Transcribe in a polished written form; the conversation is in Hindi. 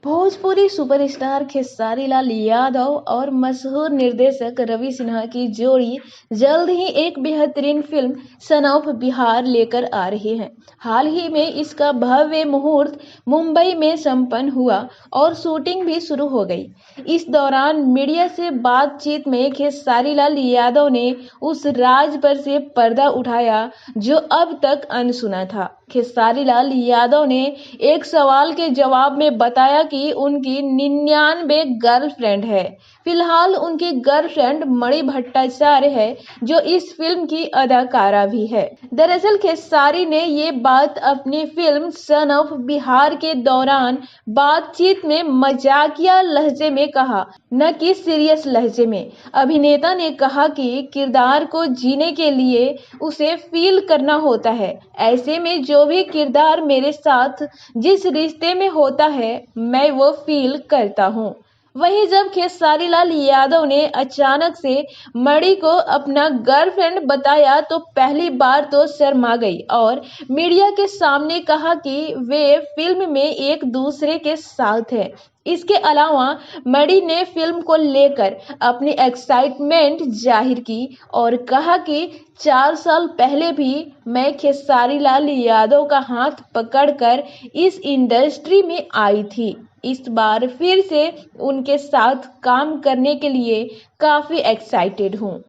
भोजपुरी सुपरस्टार खेसारी लाल यादव और मशहूर निर्देशक रवि सिन्हा की जोड़ी जल्द ही एक बेहतरीन फिल्म सन ऑफ बिहार लेकर आ रही है। हाल ही में इसका भव्य मुहूर्त मुंबई में संपन्न हुआ और शूटिंग भी शुरू हो गई। इस दौरान मीडिया से बातचीत में खेसारी लाल यादव ने उस राज पर से पर्दा उठाया जो अब तक अनसुना था। खेसारी लाल यादव ने एक सवाल के जवाब में बताया कि उनकी 99 गर्लफ्रेंड है। फिलहाल उनकी गर्लफ्रेंड मणि भट्टाचार्य है जो इस फिल्म की अदाकारा भी है। दरअसल खेसारी ने ये बात अपनी फिल्म सन ऑफ बिहार के दौरान बातचीत में मजाकिया लहजे में कहा, न कि सीरियस लहजे में। अभिनेता ने कहा कि किरदार को जीने के लिए उसे फील करना होता है। ऐसे में जो भी किरदार मेरे साथ जिस रिश्ते में होता है मैं वो फील करता हूँ। वहीं जब खेसारी लाल यादव ने अचानक से मणि को अपना गर्लफ्रेंड बताया तो पहली बार तो शर्मा गई और मीडिया के सामने कहा कि वे फिल्म में एक दूसरे के साथ हैं। इसके अलावा मणि ने फिल्म को लेकर अपनी एक्साइटमेंट जाहिर की और कहा कि 4 साल पहले भी मैं खेसारी लाल यादव का हाथ पकड़कर इस इंडस्ट्री में आई थी। इस बार फिर से उनके साथ काम करने के लिए काफी एक्साइटेड हूँ।